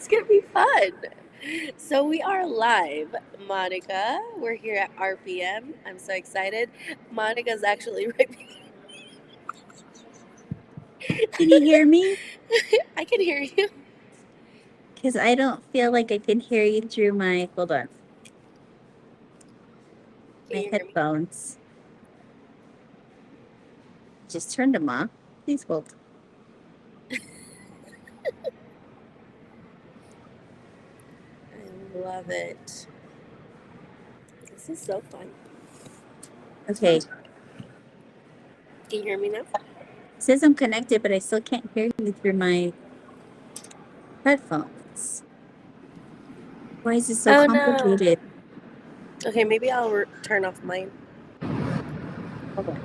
It's gonna be fun. So we are live, Monica. We're here at RPM. I'm so excited. Monica's actually right. Can you hear me? I can hear you. Because I don't feel like I can hear you through my, hold on, Can my you hear me? headphones. Just turned them off. Please hold. I love it. This is so fun. Okay. Can you hear me now? It says I'm connected, but I still can't hear you through my headphones. Why is this so Oh no. complicated? Okay, maybe I'll turn off mine. Hold on.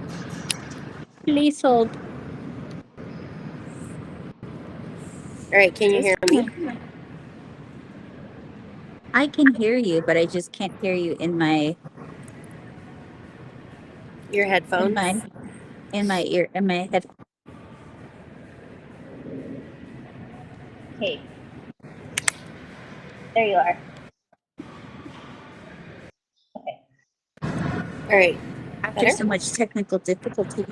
Please hold. All right, can you hear me? I can hear you, but I just can't hear you in my Your in headphones? my in my ear in my head. Okay. There you are. Okay. All right. After Better? so much technical difficulty.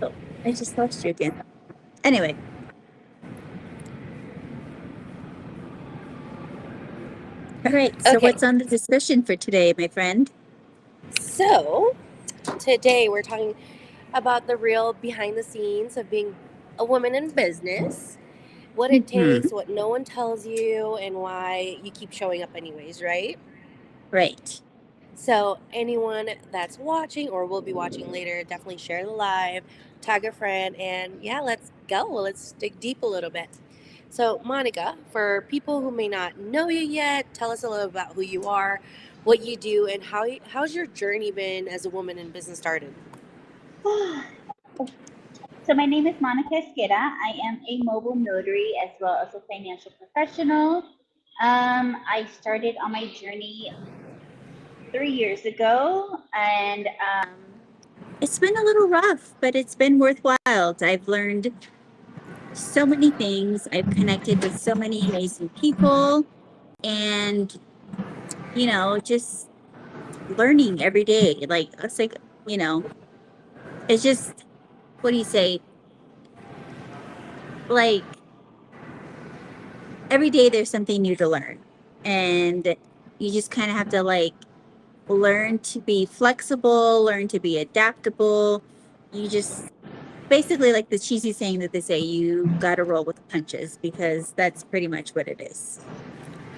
Oh, I just lost you again. Anyway. All right. So Okay. what's on the discussion for today, my friend? So today we're talking about the real behind the scenes of being a woman in business, what it Hmm. takes, what no one tells you, and why you keep showing up anyways, right? Right. So, anyone that's watching or will be watching later, definitely share the live, tag a friend, and yeah, let's go. Let's dig deep a little bit. So, Monica, for people who may not know you yet, tell us a little about who you are, what you do, and how's your journey been as a woman in business started? So my name is Monica Esqueda. I am a mobile notary as well as a financial professional. I started on my journey 3 years ago, and It's been a little rough, but it's been worthwhile. I've learned so many things. I've connected with so many amazing people and, just learning every day. Like, it's like, you know, it's just, what do you say? Like, every day there's something new to learn. And you just kind of have to, like, learn to be flexible, learn to be adaptable. You just basically, like the cheesy saying that they say, you got to roll with the punches, because that's pretty much what it is.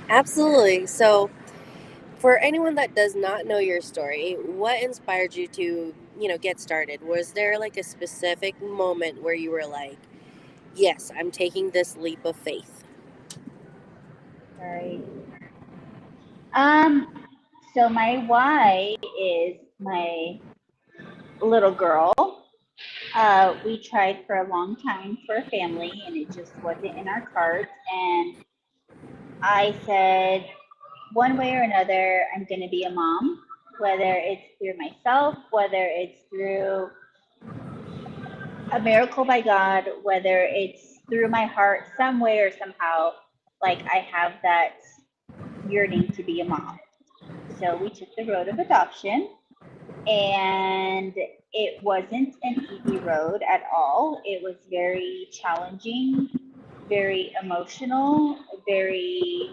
Absolutely. So, for anyone that does not know your story, what inspired you to, get started? Was there like a specific moment where you were like, yes, I'm taking this leap of faith? sorry. Um, so my why is my little girl. We tried for a long time for a family, and it just wasn't in our cards. And I said, one way or another, I'm going to be a mom, whether it's through myself, whether it's through a miracle by God, whether it's through my heart, some way or somehow, like I have that yearning to be a mom. So we took the road of adoption, and it wasn't an easy road at all. It was very challenging, very emotional, very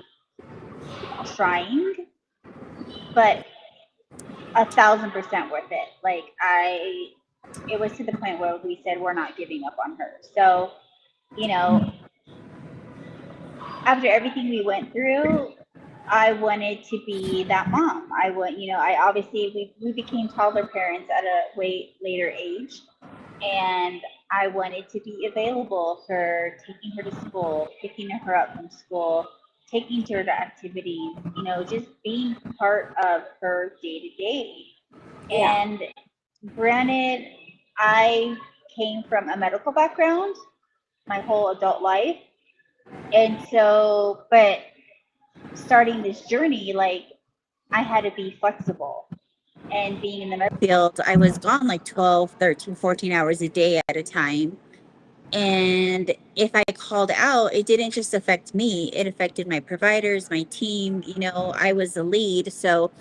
trying, but 1,000% worth it. Like it was to the point where we said we're not giving up on her. So, you know, after everything we went through, I wanted to be that mom. I obviously we became toddler parents at a way later age, and I wanted to be available for taking her to school, picking her up from school, taking her to activities, just being part of her day to day. Yeah. And granted, I came from a medical background my whole adult life. And so, but starting this journey, like I had to be flexible. And being in the medical Field, I was gone like 12, 13, 14 hours a day at a time. And if I called out, it didn't just affect me, it affected my providers, my team. You know, I was the lead. So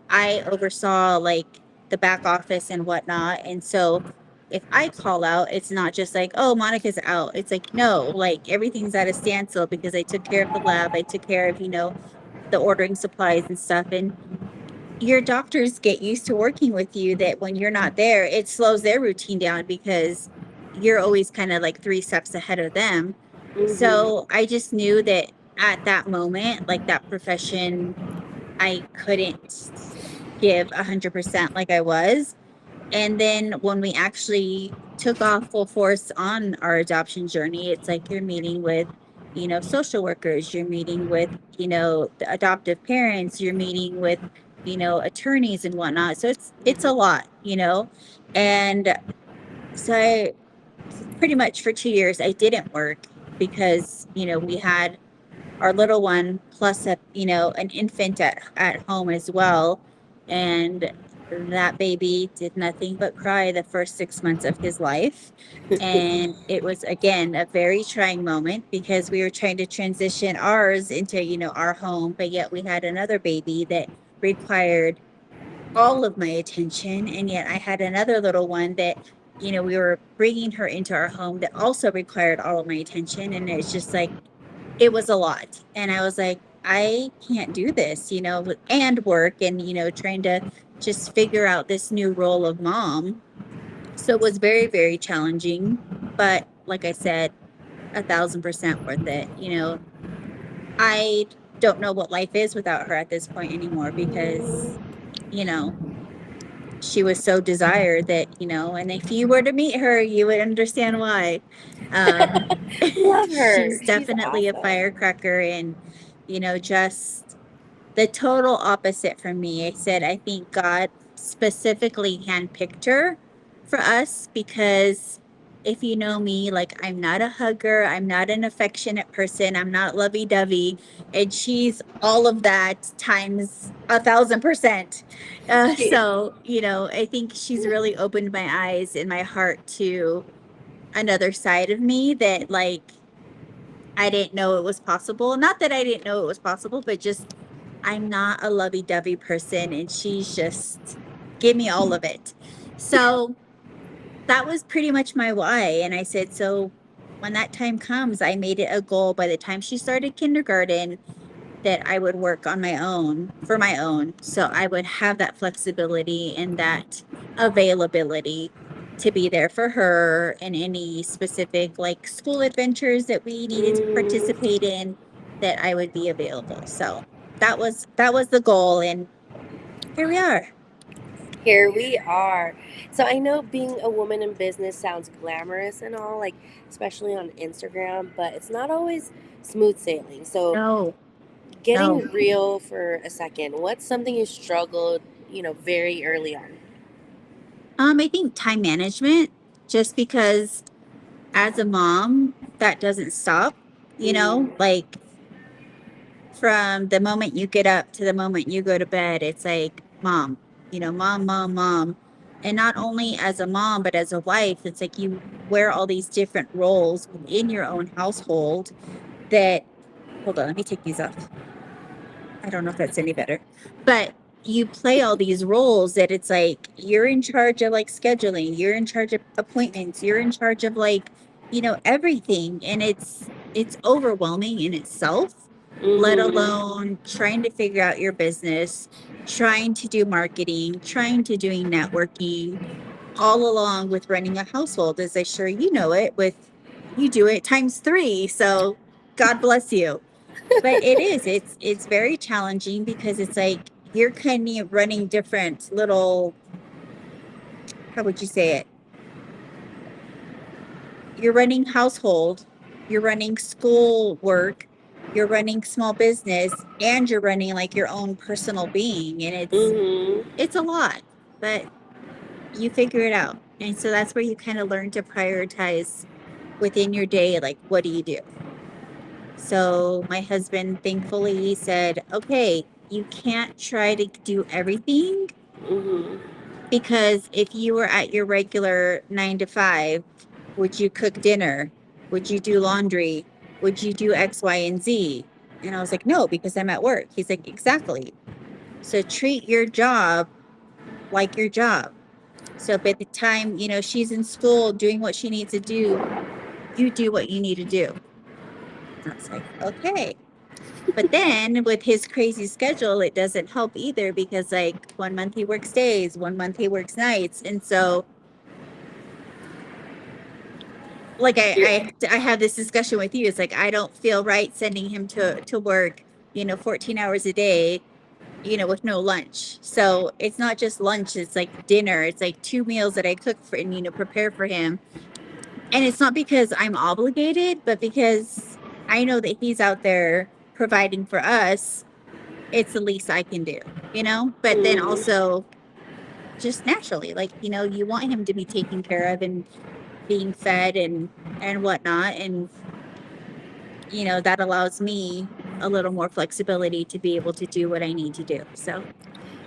I oversaw like the back office and whatnot. And so if I call out, it's not just like, oh, Monica's out. It's like, no, like everything's at a standstill because I took care of the lab. I took care of, you know, the ordering supplies and stuff. And your doctors get used to working with you that when you're not there, it slows their routine down because you're always kind of like 3 steps ahead of them. Mhm. So I just knew that at that moment, like that profession, I couldn't give 100% like I was. And then when we actually took off full force on our adoption journey, it's like you're meeting with, you know, social workers, you're meeting with, you know, the adoptive parents, you're meeting with, you know, attorneys and whatnot. So it's a lot, you know. And so I pretty much for 2 years I didn't work because, you know, we had our little one plus a, you know, an infant at home as well. And that baby did nothing but cry the first 6 months of his life. And it was again a very trying moment because we were trying to transition ours into, you know, our home, but yet we had another baby that required all of my attention. And yet I had another little one that, you know, we were bringing her into our home that also required all of my attention. And it's just like, it was a lot. And I was like, I can't do this, you know, and work and, you know, trying to just figure out this new role of mom. So it was very, very challenging. But like I said, 1,000% worth it. You know, I don't know what life is without her at this point anymore because, you know, she was so desired that, you know, and if you were to meet her, you would understand why. Um, Love her. she's She's definitely a awesome. firecracker and, you know, just the total opposite from me. I said, I think God specifically handpicked her for us because if you know me, like I'm not a hugger, I'm not an affectionate person, I'm not lovey dovey, and she's all of that times 1,000%. She- So, you know, I think she's really opened my eyes and my heart to another side of me that, like, I didn't know it was possible. Not that I didn't know it was possible, but just I'm not a lovey dovey person and she's just give me all of it. So that was pretty much my why. And I said, so when that time comes, I made it a goal by the time she started kindergarten that I would work on my own for my own. So I would have that flexibility and that availability to be there for her and any specific like school adventures that we needed to participate in that I would be available. So that was the goal and here we are. Here we are. So I know being a woman in business sounds glamorous and all, like especially on Instagram, but it's not always smooth sailing. So No, getting no. real for a second, what's something you struggled, very early on? I think time management, just because as a mom, that doesn't stop, you know, Mm, like from the moment you get up to the moment you go to bed, it's like mom, you know, mom, mom, mom. And not only as a mom, but as a wife, it's like you wear all these different roles within your own household that, hold on, let me take these off. I don't know if that's any better, but you play all these roles that it's like you're in charge of like scheduling, you're in charge of appointments, you're in charge of like, you know, everything. And it's overwhelming in itself, let mm-hmm. alone trying to figure out your business, trying to do marketing, trying to doing networking, all along with running a household, as I sure you know it with you do it times three. So God bless you. But it's very challenging because it's like you're kind of running different little, how would you say it? You're running household, you're running school work, you're running small business, and you're running like your own personal being. And Mm-hmm. it's a lot, but you figure it out. And so that's where you kind of learn to prioritize within your day, like what do you do? So my husband thankfully said, okay, you can't try to do everything Mm-hmm. because if you were at your regular 9 to 5, would you cook dinner? Would you do laundry? Would you do X, Y, and Z? And I was like, no, because I'm at work. He's like, exactly. So treat your job like your job. So by the time, she's in school doing what she needs to do, you do what you need to do. And I was like, okay. But then with his crazy schedule, it doesn't help either because like 1 month he works days, 1 month he works nights. And so like I had this discussion with you. It's like I don't feel right sending him to work, 14 hours a day, with no lunch. So it's not just lunch, it's like dinner. It's like 2 meals that I cook for and prepare for him. And it's not because I'm obligated, but because I know that he's out there providing for us. It's the least I can do, But then also just naturally, like, you want him to be taken care of and being fed and whatnot. And, that allows me a little more flexibility to be able to do what I need to do. So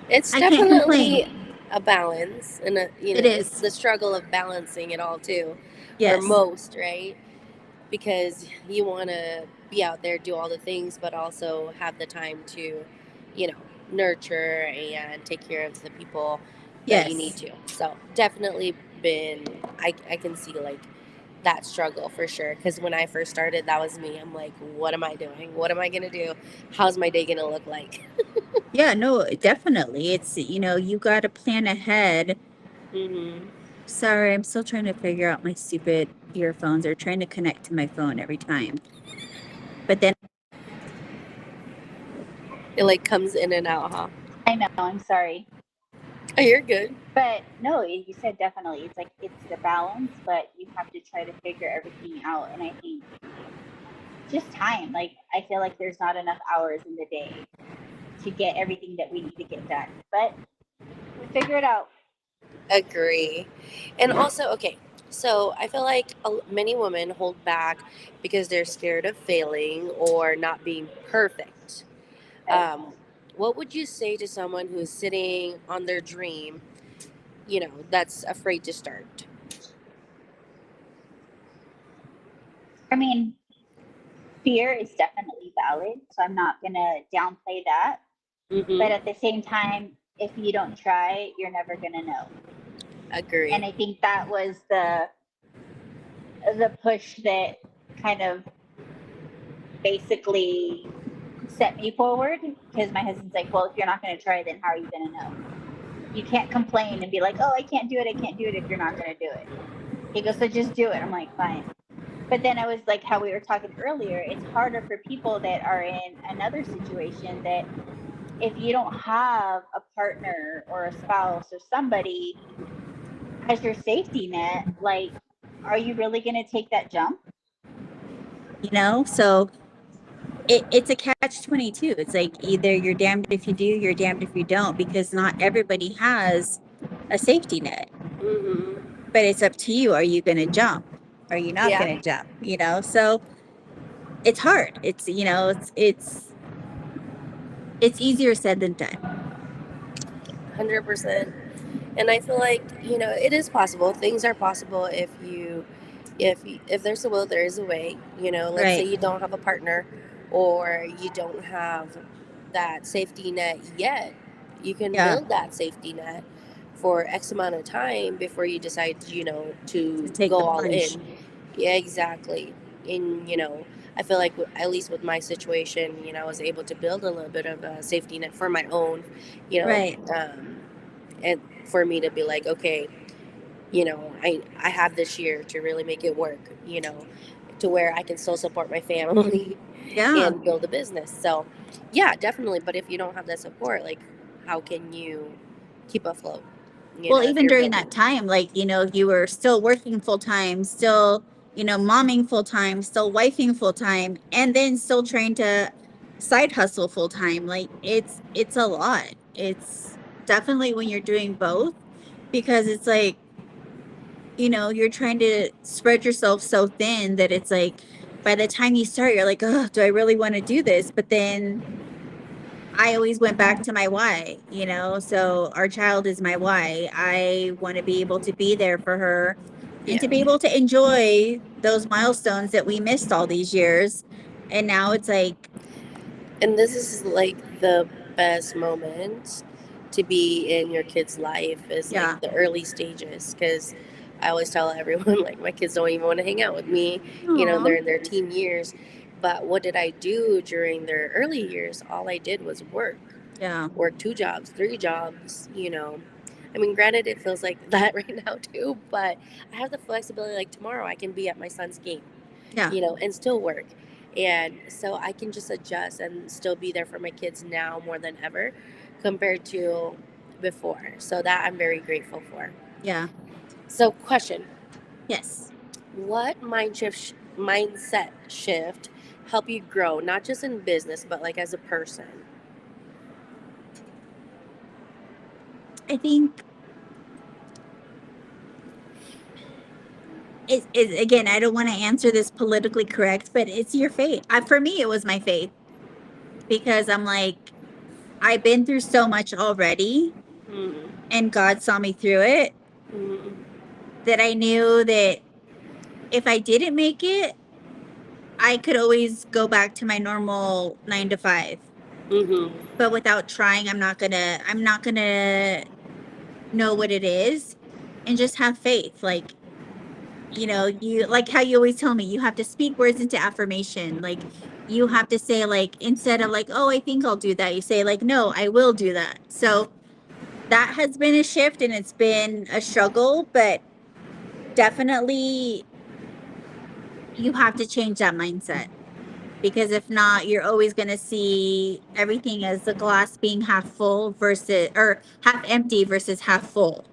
It's I can't definitely complain. a balance, and It it's is. the struggle of balancing it all too, or Yes. most, right? Because you want to be out there, do all the things, but also have the time to, nurture and take care of the people that you need Yes. to. So definitely I can see like that struggle for sure. Because when I first started, that was me. I'm like, what am I doing? What am I gonna do? How's my day gonna look like? Yeah, no, definitely. It's, you got to plan ahead. Mm-hmm. Sorry, I'm still trying to figure out my stupid earphones. They're trying to connect to my phone every time. But then It like comes in and out, huh? I know, I'm sorry. Oh, you're good. But no, you said definitely. It's like it's the balance, but you have to try to figure everything out. And I think just time. Like I feel like there's not enough hours in the day to get everything that we need to get done. But we figure it out. Agree. And also, okay, so I feel like many women hold back because they're scared of failing or not being perfect. Right. What would you say to someone who's sitting on their dream, that's afraid to start? I mean, fear is definitely valid, so I'm not gonna downplay that. Mm-hmm. But at the same time, if you don't try, you're never gonna know. Agree. And I think that was the push that kind of basically set me forward, because my husband's like, well, if you're not going to try, then how are you going to know? You can't complain and be like, oh, I can't do it if you're not going to do it. He goes, so just do it. I'm like, fine. But then I was like, how we were talking earlier, it's harder for people that are in another situation that if you don't have a partner or a spouse or somebody as your safety net, like, are you really going to take that jump? So it's a catch-22. It's like either you're damned if you do, you're damned if you don't, because not everybody has a safety net. Mm-hmm. But it's up to you. Are you going to jump? Are you not Yeah. going to jump? So it's hard. It's, it's easier said than done. 100%. And I feel like, it is possible. Things are possible if there's a will, there is a way. Let's say Right. you don't have a partner or you don't have that safety net yet. You can Yeah. build that safety net for X amount of time before you decide, to take go the all plunge. in. Yeah, exactly. And, I feel like at least with my situation, I was able to build a little bit of a safety net for my own, Right. And for me to be like, okay, I have this year to really make it work, to where I can still support my family Yeah. and build a business. So, yeah, definitely. But if you don't have that support, like, how can you keep afloat? Well, If even you're during building. that time, like, you were still working full time, still, momming full time, still wifing full time, and then still trying to side hustle full time. Like it's a lot. It's definitely when you're doing both, because it's like, you're trying to spread yourself so thin that it's like by the time you start, you're like, oh, do I really want to do this? But then I always went back to my why, So our child is my why. I want to be able to be there for her and to Yeah. be able to enjoy those milestones that we missed all these years. And now it's like, And this is like the best moment to be in your kid's life is yeah, like the early stages, because I always tell everyone like my kids don't even want to hang out with me. aw, They're in their teen years. But what did I do during their early years? All I did was yeah, work 2 jobs, 3 jobs. I mean, granted, it feels like that right now too, but I have the flexibility. Like tomorrow, I can be at my son's game, yeah, and still work. And so I can just adjust and still be there for my kids now more than ever compared to before. So that I'm very grateful for. yeah, So, question: yes. what mindset shift help you grow, not just in business, but like as a person? I think it's again, I don't want to answer this politically correct, but it's your faith. For me, it was my faith because I'm like, I've been through so much already, Mm-mm. and God saw me through it, Mm-mm. that I knew that if I didn't make it, I could always go back to my normal 9 to 5. Mm-hmm. But without trying, I'm not gonna know what it is, and just have faith. Like, you like how you always tell me, you have to speak words into affirmation. Like, you have to say, like, instead of like, oh, I think I'll do that, you say like, no, I will do that. So that has been a shift, and it's been a struggle, but definitely you have to change that mindset, because if not, you're always going to see everything as the glass being half full versus, or half empty versus half full.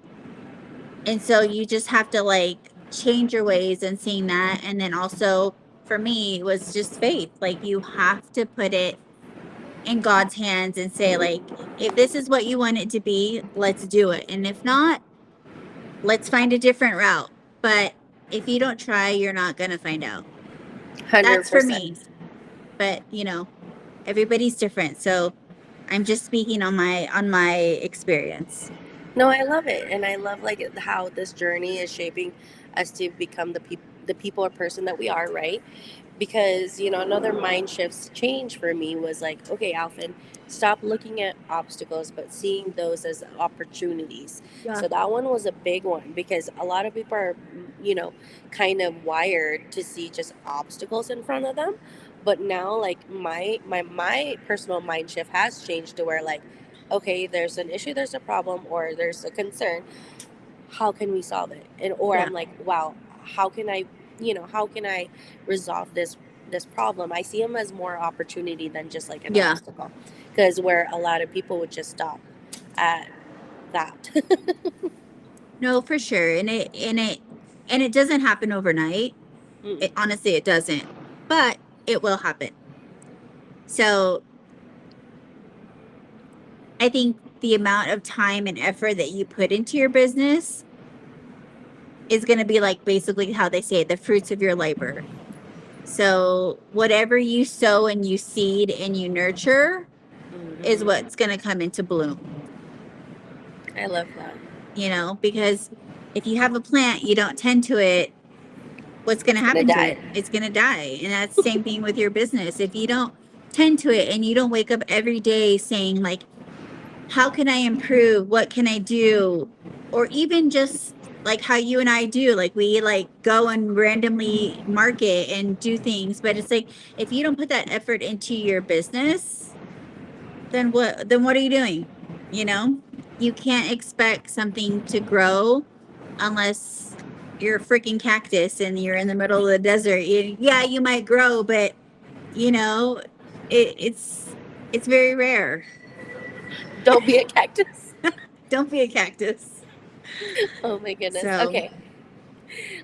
And so you just have to like change your ways and seeing that. And then also for me, it was just faith. Like, you have to put it in God's hands and say, like, if this is what you want it to be, let's do it. And if not, let's find a different route. But if you don't try, you're not going to find out. That's for 100%. me. But, everybody's different. So I'm just speaking on my experience. No, I love it, and I love like how this journey is shaping us to become the people or person that we are, right? Because another mind shifts change for me was like, okay, Alvin, stop looking at obstacles, but seeing those as opportunities. Yeah. So that one was a big one because a lot of people are, kind of wired to see just obstacles in front of them. But now, like my personal mind shift has changed to where like, okay, there's an issue, there's a problem, or there's a concern. How can we solve it? Or Yeah. I'm like, wow, how can I, how can I resolve this problem? I see them as more opportunity than just like an Yeah. obstacle, because where a lot of people would just stop at that. No, for sure. And it doesn't happen overnight. Mm. Honestly, it doesn't. But it will happen. So I think the amount of time and effort that you put into your business is going to be like basically how they say it, the fruits of your labor. So whatever you sow and you seed and you nurture is Mhm. what's going to come into bloom, I love that. because if you have a plant, you don't tend to it, what's going to Gonna happen to die. it? It's going to die. And that's the same thing with your business. If you don't tend to it and you don't wake up every day saying like, how can I improve? What can I do? Or even just like how you and I do, like we like go and randomly market and do things. But it's like, if you don't put that effort into your business, then what are you doing? You can't expect something to grow unless you're a freaking cactus and you're in the middle of the desert. Yeah, you might grow, but it's very rare. Don't be a cactus. Don't be a cactus. Oh my goodness. So Okay,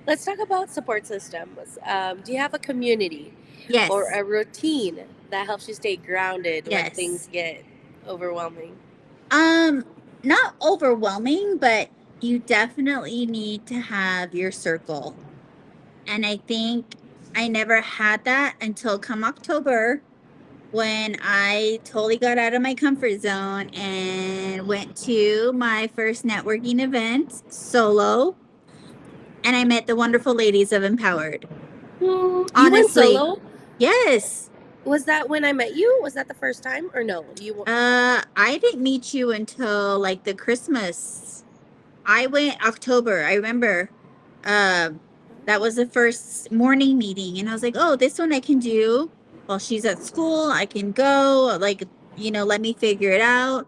let's talk about support systems. Do you have a community or yes, a routine that helps you stay grounded when things yes. get overwhelming? Not overwhelming, but you definitely need to have your circle. And I think I never had that until come October, when I totally got out of my comfort zone and went to my first networking event solo. and I met the wonderful ladies of Empowered. You went Honestly, solo? yes. Was that when I met you? Was that the first time or no? You I didn't meet you until like the Christmas. I went October. I remember. That was the first morning meeting, and I was like, "Oh, this one I can do while she's at school. I can go. Like, let me figure it out."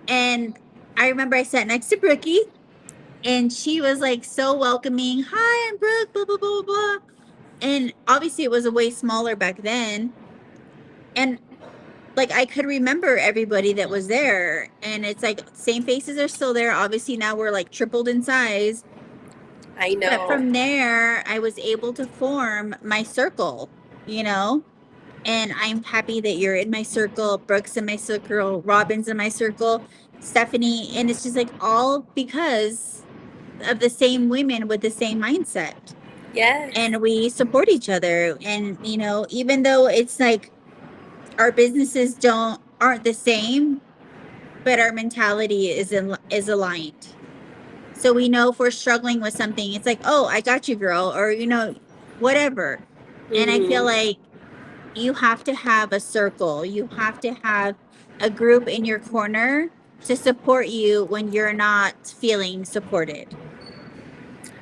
And I remember I sat next to Brookie, and she was like so welcoming. Hi, I'm Brooke. Blah blah blah blah blah. And obviously, it was a way smaller back then, and like I could remember everybody that was there, and it's like same faces are still there. Obviously, now we're like tripled in size. I But know. from there, I was able to form my circle, you know? And I'm happy that you're in my circle, Brooke's in my circle, Robin's in my circle, Stephanie. And it's just like all because of the same women with the same mindset. Yes. And we support each other. And, even though it's like our businesses aren't the same, but our mentality is aligned. So we know if we're struggling with something, it's like, oh, I got you, girl, or whatever. And I feel Mhm. like you have to have a circle. You have to have a group in your corner to support you when you're not feeling supported.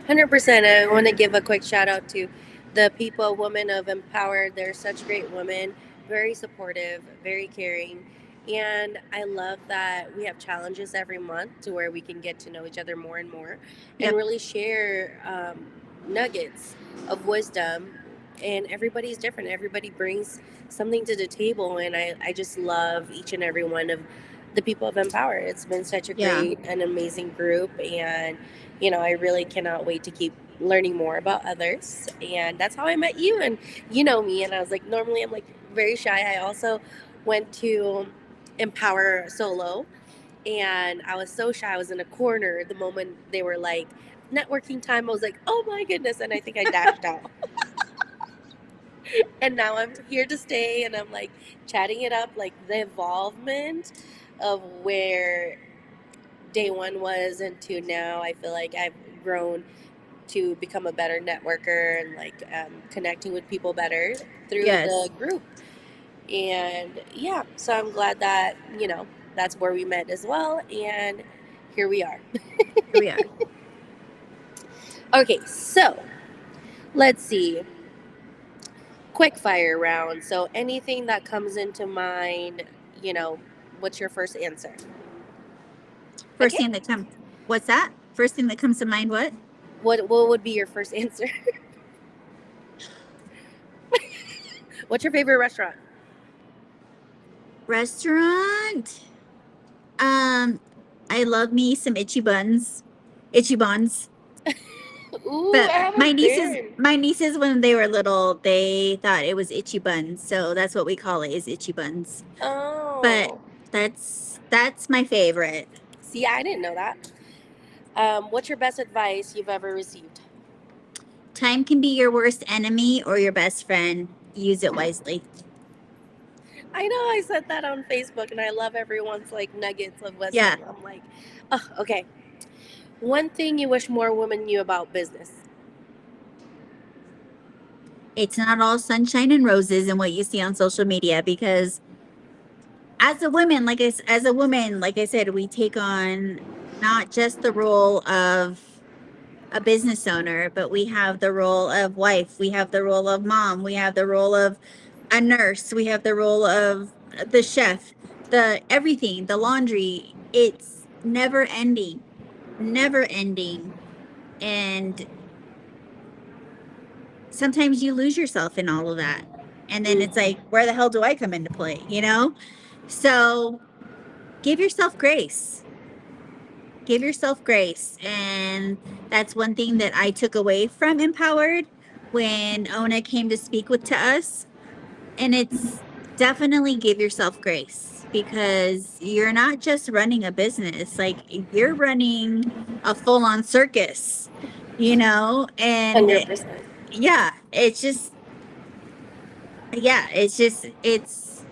100%. I want to give a quick shout out to the people, women of Empowered. They're such great women, very supportive, very caring. And I love that we have challenges every month to where we can get to know each other more and more and Yep. really share nuggets of wisdom. And everybody's different. Everybody brings something to the table. And I just love each and every one of the people of Empowered. It's been such a Yeah. great and amazing group. And I really cannot wait to keep learning more about others. And that's how I met you. And you know me. And I was like, normally I'm like very shy. I also went to Empower Solo. And I was so shy. I was in a corner the moment they were like, networking time. I was like, oh my goodness. And I think I dashed out. And now I'm here to stay. And I'm like chatting it up, like the involvement of where day one was and to now. I feel like I've grown to become a better networker and like connecting with people better through Yes. the group. And yeah, so I'm glad that that's where we met as well, and here we are. Here we are. Okay, so let's see. Quick fire round. So anything that comes into mind, what's your first answer? First Okay. thing that comes. What's that? First thing that comes to mind, what? What would be your first answer? What's your favorite restaurant? Restaurant? I love me some itchy buns. Itchy buns. Ooh, But I haven't my been. nieces when they were little, they thought it was itchy buns, so that's what we call it, is itchy buns. But Oh, that's my favorite. see, I didn't know that. What's your best advice you've ever received? Time can be your worst enemy or your best friend. Use it wisely. I know I said that on Facebook, and I love everyone's like nuggets of wisdom. Yeah. I'm like, oh, okay. One thing you wish more women knew about business. It's not all sunshine and roses and what you see on social media, because as a woman, like I said, we take on not just the role of a business owner, but we have the role of wife, we have the role of mom, we have the role of a nurse, we have the role of the chef, the everything, the laundry. It's never ending, never ending. And sometimes you lose yourself in all of that. And then it's like, where the hell do I come into play? So give yourself grace. Give yourself grace. And that's one thing that I took away from Empowered when Ona came to speak to us. And it's definitely give yourself grace, because you're not just running a business, like you're running a full-on circus, and 100%. yeah, it's just it's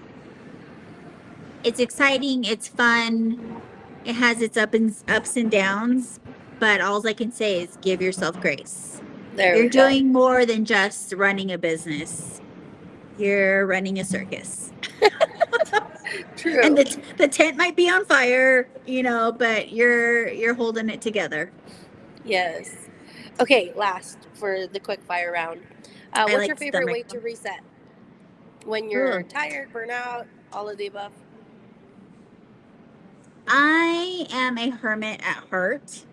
exciting, it's fun, it has its ups and downs, but all I can say is give yourself grace. There You're we go. doing more than just running a business. You're running a circus. True. And the tent might be on fire, you know, but you're holding it together. Yes. Okay, last for the quick fire round. I What's like your favorite way stomach. to reset? When you're Ooh. tired, burnout, all of the above? I am a hermit at heart,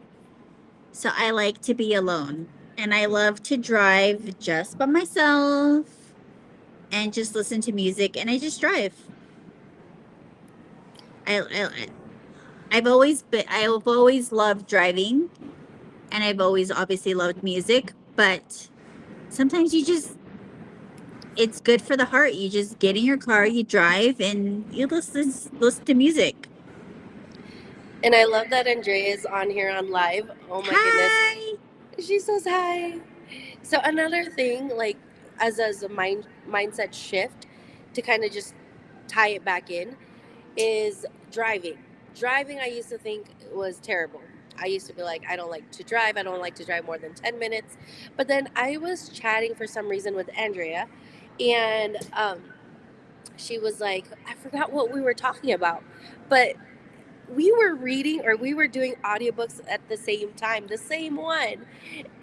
so I like to be alone. And I love to drive just by myself and just listen to music, and I just drive. I've always loved driving, and I've always obviously loved music, but sometimes it's good for the heart. You just get in your car, you drive, and you listen to music. And I love that Andrea is on here on live. Oh my goodness. Hi. She says hi. So another thing, like as a mindset shift to kind of just tie it back in, is driving. Driving, I used to think was terrible. I used to be like, I don't like to drive. I don't like to drive more than 10 minutes. But then I was chatting for some reason with Andrea, and she was like, I forgot what we were talking about, but we were reading or we were doing audiobooks at the same time, the same one.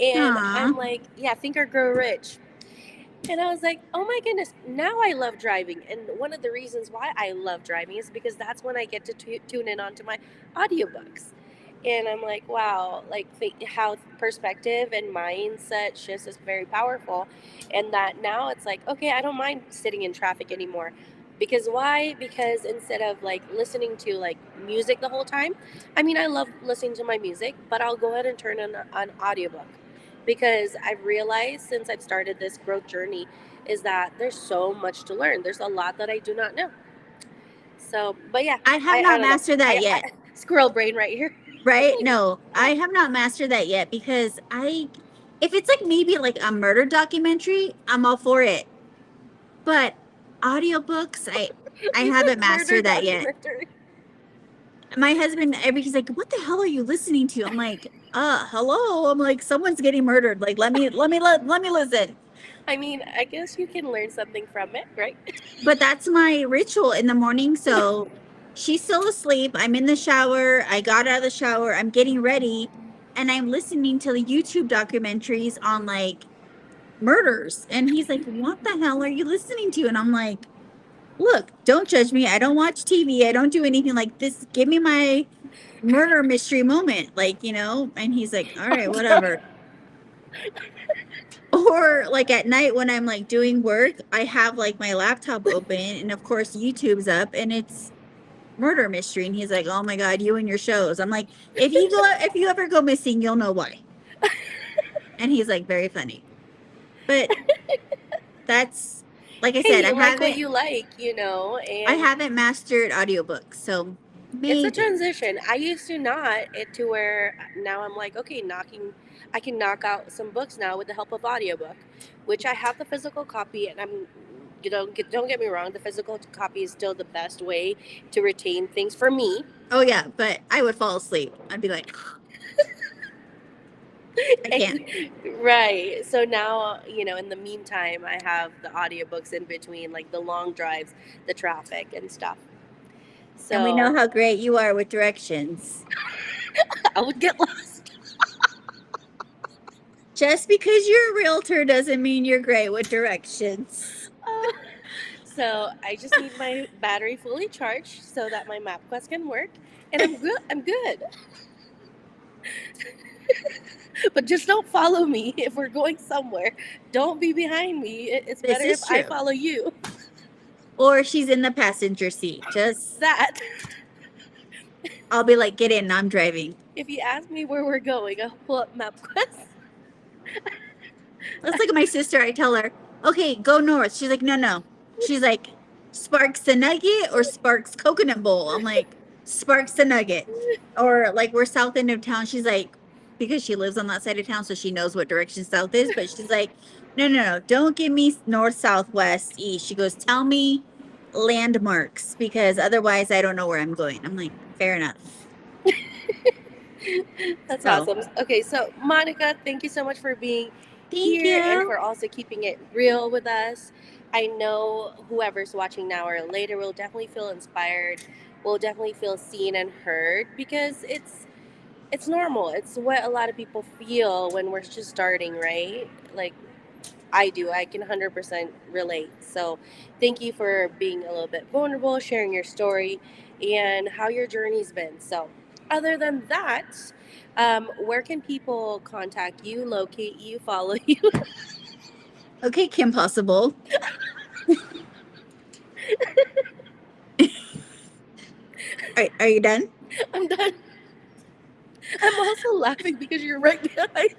And Aw. I'm like, yeah, Think or Grow Rich. And I was like, oh my goodness, now I love driving. And one of the reasons why I love driving is because that's when I get to tune in onto my audiobooks. And I'm like, wow, like how perspective and mindset shifts is very powerful. And that now it's like, okay, I don't mind sitting in traffic anymore. Because why? Because instead of like listening to like music the whole time, I mean, I love listening to my music, but I'll go ahead and turn on an audiobook. Because I've realized since I've started this growth journey is that there's so much to learn. There's a lot that I do not know. So, but yeah, I have not don't know. mastered that yet. Squirrel brain right here. Right? No, I have not mastered that yet because if it's like maybe like a murder documentary, I'm all for it. But audiobooks, I You haven't said murder mastered that yet. documentary. My husband, he's like, "What the hell are you listening to?" I'm like, hello." I'm like, "Someone's getting murdered. Like, let me listen." I mean, I guess you can learn something from it, right? But that's my ritual in the morning. So she's still asleep. I'm in the shower. I got out of the shower. I'm getting ready, and I'm listening to the YouTube documentaries on like murders. And he's like, "What the hell are you listening to?" And I'm like, "Look, don't judge me. I don't watch TV. I don't do anything like this. Give me my murder mystery moment, like, you know." And he's like, "All right, whatever." Or like at night when I'm like doing work, I have like my laptop open, and of course YouTube's up, and it's murder mystery. And he's like, "Oh my God, you and your shows." I'm like, if you ever go missing, you'll know why." And he's like, "Very funny." But that's, like I Hey, said, you I like what haven't you like, and I haven't mastered audiobooks, so it's maybe. a transition. I used to not it to where now I'm like, okay, I can knock out some books now with the help of audiobook, which I have the physical copy, and don't get me wrong, the physical copy is still the best way to retain things for me. Oh yeah, but I would fall asleep. I'd be like, I can't. Right. So now, in the meantime, I have the audiobooks in between, like the long drives, the traffic and stuff. So And we know how great you are with directions. I would get lost. Just because you're a realtor doesn't mean you're great with directions. So I just need my battery fully charged so that my MapQuest can work, and I'm good. I'm good. But just don't follow me if we're going somewhere. Don't be behind me. It's This better is if I true. follow you. Or she's in the passenger seat. Just, That. I'll be like, "Get in, I'm driving." If you ask me where we're going, I'll pull up MapQuest. Let's look at my sister. I tell her, "Okay, go north." She's like, "No." She's like, "Sparks the Nugget or Sparks Coconut Bowl?" I'm like, "Sparks the Nugget." Or like we're south end of town. She's like, because she lives on that side of town, so she knows what direction south is. But she's like, no, don't give me north, south, west, east. She goes, "Tell me landmarks, because otherwise I don't know where I'm going." I'm like, "Fair enough." That's So, awesome. Okay, so Monica, thank you so much for being thank here and you. for also keeping it real with us. I know whoever's watching now or later will definitely feel inspired, will definitely feel seen and heard because it's normal. It's what a lot of people feel when we're just starting, right? Like I do. I can 100% relate. So, thank you for being a little bit vulnerable, sharing your story, and how your journey's been. So, other than that, where can people contact you, locate you, follow you? Okay, Kim Possible. Are you done? I'm done. I'm also laughing because you're right behind.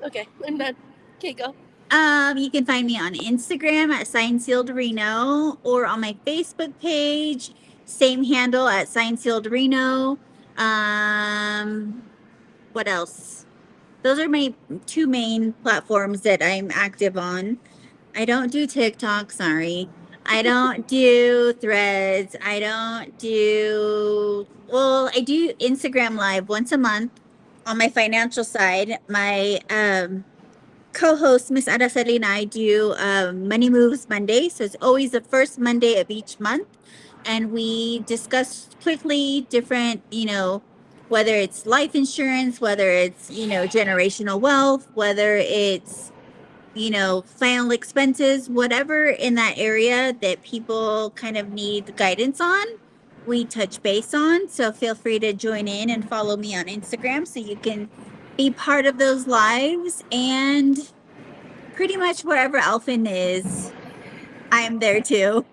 Okay, I'm done. Okay, go. You can find me on Instagram at Sign Sealed Reno or on my Facebook page, same handle at Sign Sealed Reno. What else? Those are my two main platforms that I'm active on. I don't do TikTok, sorry. I don't do Threads. I don't do, well, I do Instagram Live once a month on my financial side. My co-host, Miss Araceli, and I do Money Moves Monday. So it's always the first Monday of each month. And we discuss quickly different, whether it's life insurance, whether it's, generational wealth, whether it's final expenses, whatever in that area that people kind of need guidance on, we touch base on. So feel free to join in and follow me on Instagram so you can be part of those lives. And pretty much wherever Alphen is, I am there too.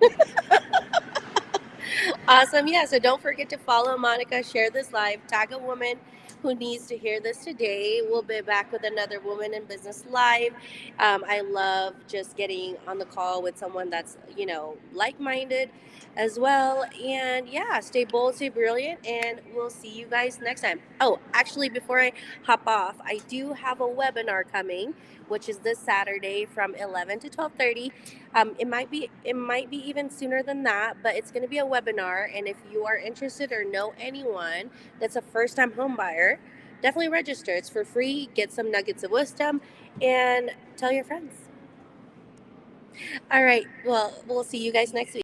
Awesome. Yeah. So don't forget to follow Monica, share this live, tag a woman who needs to hear this today. We'll be back with another Woman in Business Live. I love just getting on the call with someone that's, like minded as well. And yeah, stay bold, stay brilliant, and we'll see you guys next time. Oh, actually, before I hop off, I do have a webinar coming, which is this Saturday from 11 to 12:30. It might be even sooner than that, but it's going to be a webinar. And if you are interested or know anyone that's a first time home buyer, definitely register. It's for free. Get some nuggets of wisdom and tell your friends. All right. Well, we'll see you guys next week.